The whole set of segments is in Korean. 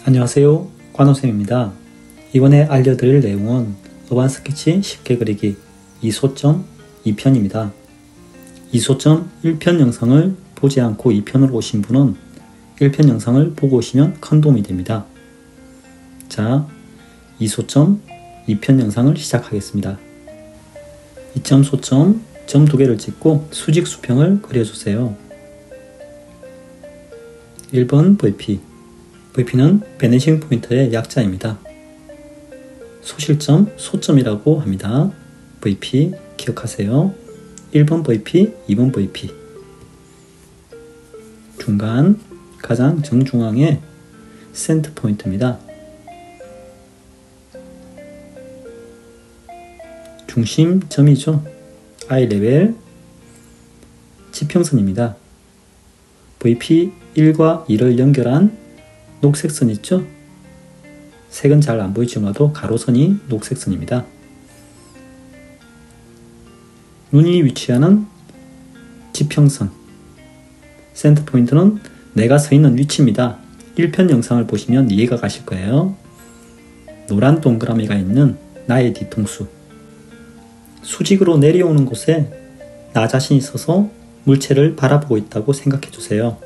안녕하세요, 관호쌤입니다. 이번에 알려드릴 내용은 어반 스케치 쉽게 그리기 2소점 2편입니다. 2소점 1편 영상을 보지 않고 2편으로 오신 분은 1편 영상을 보고 오시면 큰 도움이 됩니다. 자, 2소점 2편 영상을 시작하겠습니다. 2점 소점 점 2개를 찍고 수직 수평을 그려주세요. 1번 VP VP는 베니싱 포인트의 약자입니다. 소실점, 소점이라고 합니다. VP 기억하세요. 1번 VP, 2번 VP. 중간, 가장 정중앙의 센터 포인트입니다. 중심점이죠. I레벨 지평선입니다. VP 1과 2를 연결한 녹색 선 있죠? 색은 잘 안 보이지 몰라도 가로선이 녹색 선입니다. 눈이 위치하는 지평선 센터 포인트는 내가 서 있는 위치입니다. 1편 영상을 보시면 이해가 가실 거예요. 노란 동그라미가 있는 나의 뒤통수, 수직으로 내려오는 곳에 나 자신이 서서 물체를 바라보고 있다고 생각해 주세요.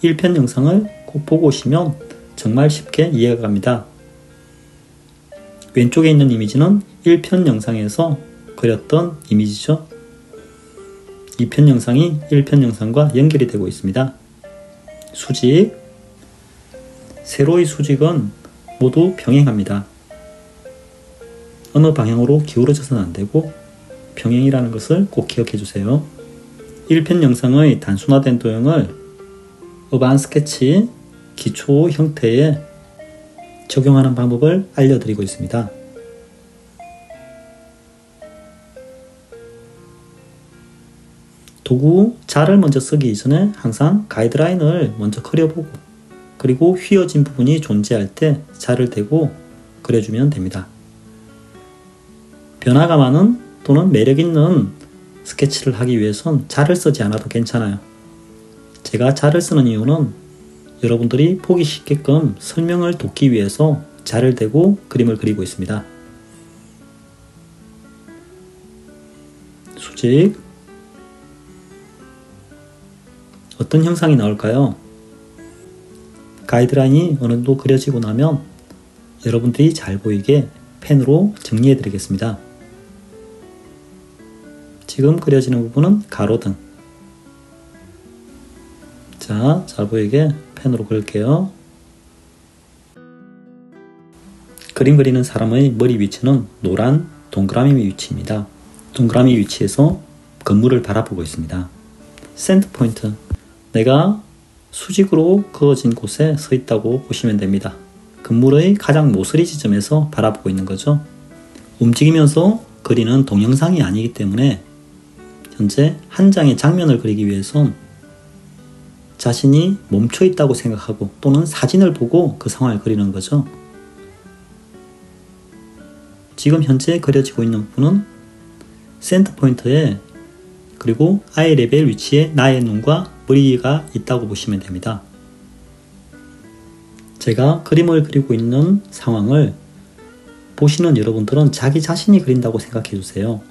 1편 영상을 꼭 보고 오시면 정말 쉽게 이해가 갑니다. 왼쪽에 있는 이미지는 1편 영상에서 그렸던 이미지죠. 2편 영상이 1편 영상과 연결이 되고 있습니다. 수직, 세로의 수직은 모두 병행합니다. 어느 방향으로 기울어져서는 안되고 병행이라는 것을 꼭 기억해 주세요. 1편 영상의 단순화된 도형을 어반 스케치 기초 형태에 적용하는 방법을 알려드리고 있습니다. 도구 자를 먼저 쓰기 이전에 항상 가이드라인을 먼저 그려보고 그리고 휘어진 부분이 존재할 때 자를 대고 그려주면 됩니다. 변화가 많은 또는 매력있는 스케치를 하기 위해선 자를 쓰지 않아도 괜찮아요. 제가 자를 쓰는 이유는 여러분들이 보기 쉽게끔 설명을 돕기 위해서 자를 대고 그림을 그리고 있습니다. 수직, 어떤 형상이 나올까요? 가이드라인이 어느 정도 그려지고 나면 여러분들이 잘 보이게 펜으로 정리해 드리겠습니다. 지금 그려지는 부분은 가로등. 자, 잘 보이게 펜으로 그릴게요. 그림 그리는 사람의 머리 위치는 노란 동그라미 위치입니다. 동그라미 위치에서 건물을 바라보고 있습니다. 센터 포인트, 내가 수직으로 그어진 곳에 서 있다고 보시면 됩니다. 건물의 가장 모서리 지점에서 바라보고 있는 거죠. 움직이면서 그리는 동영상이 아니기 때문에 현재 한 장의 장면을 그리기 위해선 자신이 멈춰 있다고 생각하고 또는 사진을 보고 그 상황을 그리는 거죠. 지금 현재 그려지고 있는 부분은 센터 포인트에 그리고 아이 레벨 위치에 나의 눈과 머리가 있다고 보시면 됩니다. 제가 그림을 그리고 있는 상황을 보시는 여러분들은 자기 자신이 그린다고 생각해 주세요.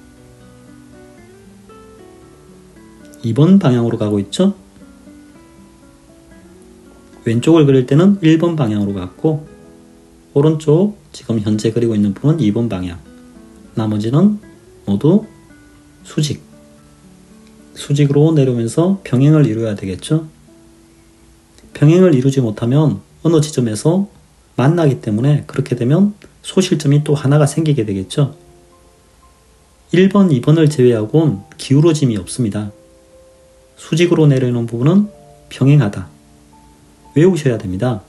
2번 방향으로 가고 있죠? 왼쪽을 그릴 때는 1번 방향으로 갔고 오른쪽 지금 현재 그리고 있는 부분은 2번 방향, 나머지는 모두 수직, 수직으로 내려오면서 병행을 이루어야 되겠죠. 병행을 이루지 못하면 어느 지점에서 만나기 때문에 그렇게 되면 소실점이 또 하나가 생기게 되겠죠. 1번, 2번을 제외하고는 기울어짐이 없습니다. 수직으로 내려오는 부분은 병행하다. 외우셔야 됩니다.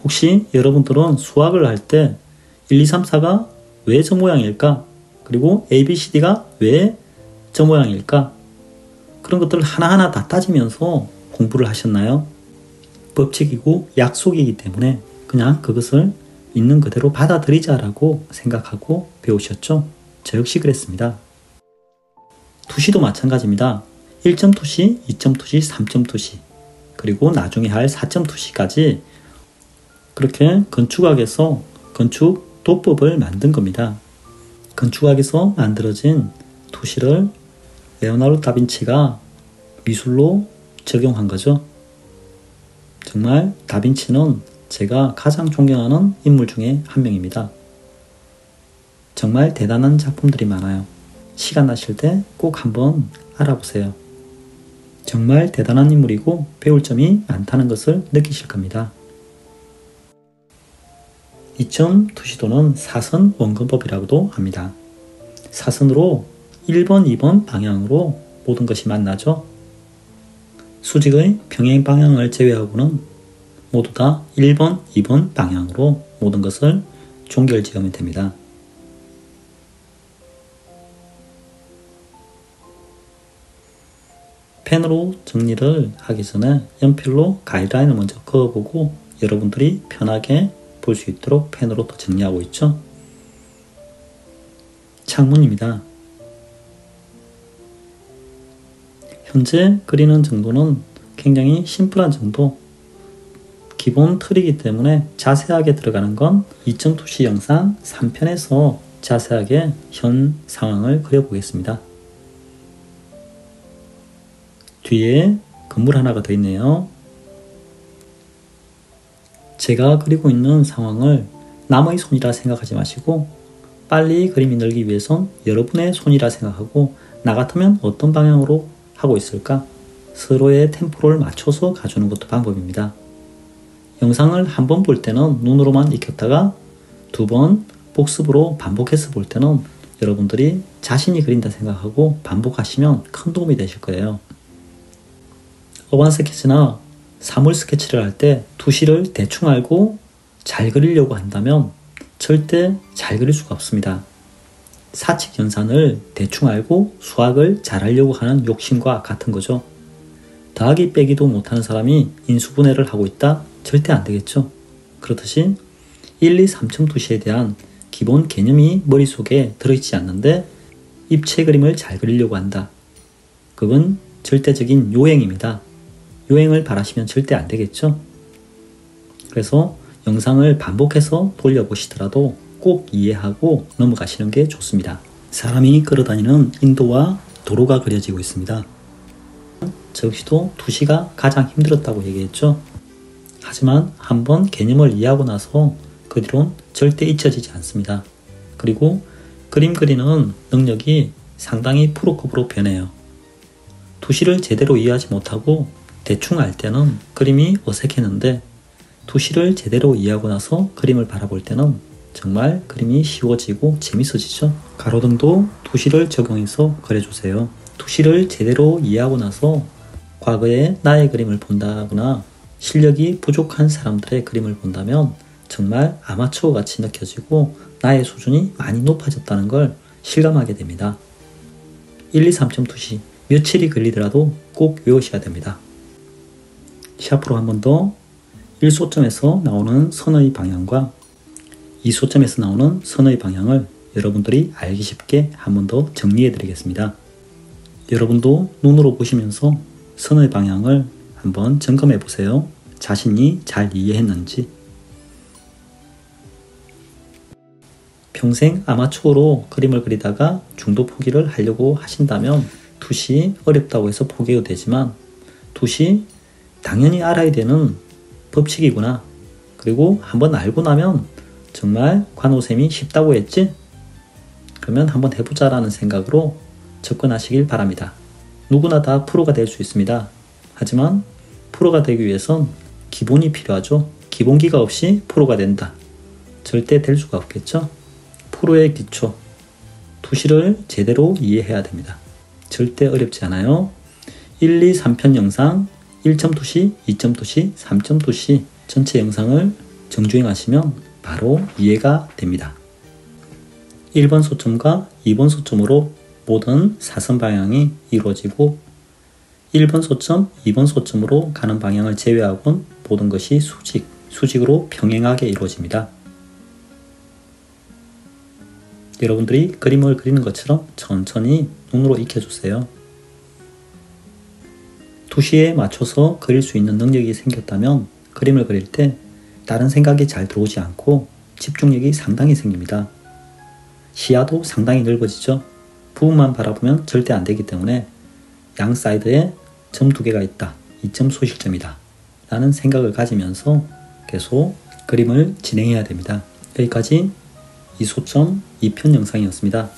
혹시 여러분들은 수학을 할 때 1, 2, 3, 4가 왜 저 모양일까? 그리고 A, B, C, D가 왜 저 모양일까? 그런 것들을 하나하나 다 따지면서 공부를 하셨나요? 법칙이고 약속이기 때문에 그냥 그것을 있는 그대로 받아들이자라고 생각하고 배우셨죠? 저 역시 그랬습니다. 투시도 마찬가지입니다. 1점 투시, 2점 투시, 3점 투시 그리고 나중에 할 4점 투시까지 그렇게 건축학에서 건축 도법을 만든 겁니다. 건축학에서 만들어진 투시를 레오나르도 다빈치가 미술로 적용한 거죠. 정말 다빈치는 제가 가장 존경하는 인물 중에 한 명입니다. 정말 대단한 작품들이 많아요. 시간 나실 때 꼭 한번 알아보세요. 정말 대단한 인물이고 배울 점이 많다는 것을 느끼실 겁니다. 이점 투시도는 사선 원근법이라고도 합니다. 사선으로 1번, 2번 방향으로 모든 것이 만나죠. 수직의 평행 방향을 제외하고는 모두 다 1번, 2번 방향으로 모든 것을 종결지으면 됩니다. 펜으로 정리를 하기 전에 연필로 가이드라인을 먼저 그어보고 여러분들이 편하게 볼 수 있도록 펜으로 더 정리하고 있죠. 창문입니다. 현재 그리는 정도는 굉장히 심플한 정도, 기본 틀이기 때문에 자세하게 들어가는 건 2.2시 영상 3편에서 자세하게 현 상황을 그려보겠습니다. 뒤에 건물 하나가 더 있네요. 제가 그리고 있는 상황을 남의 손이라 생각하지 마시고 빨리 그림이 늘기 위해선 여러분의 손이라 생각하고 나 같으면 어떤 방향으로 하고 있을까? 서로의 템포를 맞춰서 가주는 것도 방법입니다. 영상을 한 번 볼 때는 눈으로만 익혔다가 두 번 복습으로 반복해서 볼 때는 여러분들이 자신이 그린다 생각하고 반복하시면 큰 도움이 되실 거예요. 어반 스케치나 사물 스케치를 할 때 투시를 대충 알고 잘 그리려고 한다면 절대 잘 그릴 수가 없습니다. 사칙 연산을 대충 알고 수학을 잘 하려고 하는 욕심과 같은 거죠. 더하기 빼기도 못하는 사람이 인수분해를 하고 있다? 절대 안 되겠죠. 그렇듯이 1, 2, 3점 투시에 대한 기본 개념이 머릿속에 들어있지 않는데 입체 그림을 잘 그리려고 한다. 그건 절대적인 요행입니다. 요행을 바라시면 절대 안 되겠죠. 그래서 영상을 반복해서 돌려보시더라도 꼭 이해하고 넘어가시는 게 좋습니다. 사람이 걸어다니는 인도와 도로가 그려지고 있습니다. 저 역시도 투시가 가장 힘들었다고 얘기했죠. 하지만 한번 개념을 이해하고 나서 그 뒤론 절대 잊혀지지 않습니다. 그리고 그림 그리는 능력이 상당히 프로급으로 변해요. 투시를 제대로 이해하지 못하고 대충 알 때는 그림이 어색했는데 투시를 제대로 이해하고 나서 그림을 바라볼 때는 정말 그림이 쉬워지고 재밌어지죠. 가로등도 투시를 적용해서 그려주세요. 투시를 제대로 이해하고 나서 과거에 나의 그림을 본다거나 실력이 부족한 사람들의 그림을 본다면 정말 아마추어 같이 느껴지고 나의 수준이 많이 높아졌다는 걸 실감하게 됩니다. 1, 2, 3점 투시 며칠이 걸리더라도 꼭 외우셔야 됩니다. 샤프로 한 번 더 1소점에서 나오는 선의 방향과 2소점에서 나오는 선의 방향을 여러분들이 알기 쉽게 한 번 더 정리해 드리겠습니다. 여러분도 눈으로 보시면서 선의 방향을 한번 점검해 보세요. 자신이 잘 이해했는지. 평생 아마추어로 그림을 그리다가 중도 포기를 하려고 하신다면 투시 어렵다고 해서 포기해도 되지만 투시 당연히 알아야 되는 법칙이구나. 그리고 한번 알고 나면 정말 관호쌤이 쉽다고 했지? 그러면 한번 해보자 라는 생각으로 접근하시길 바랍니다. 누구나 다 프로가 될 수 있습니다. 하지만 프로가 되기 위해선 기본이 필요하죠. 기본기가 없이 프로가 된다. 절대 될 수가 없겠죠. 프로의 기초, 투시를 제대로 이해해야 됩니다. 절대 어렵지 않아요. 1, 2, 3편 영상 1점 투시, 2점 투시, 3점 투시 전체 영상을 정주행하시면 바로 이해가 됩니다. 1번 소점과 2번 소점으로 모든 사선 방향이 이루어지고 1번 소점, 2번 소점으로 가는 방향을 제외하고는 모든 것이 수직으로 평행하게 이루어집니다. 여러분들이 그림을 그리는 것처럼 천천히 눈으로 익혀주세요. 투시에 맞춰서 그릴 수 있는 능력이 생겼다면 그림을 그릴 때 다른 생각이 잘 들어오지 않고 집중력이 상당히 생깁니다. 시야도 상당히 넓어지죠. 부분만 바라보면 절대 안 되기 때문에 양 사이드에 점 2개가 있다. 이 점 소실점이다. 라는 생각을 가지면서 계속 그림을 진행해야 됩니다. 여기까지 이소점 2편 영상이었습니다.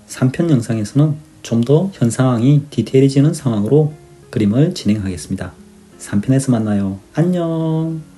3편 영상에서는 좀 더 현 상황이 디테일해지는 상황으로 그림을 진행하겠습니다. 3편에서 만나요. 안녕.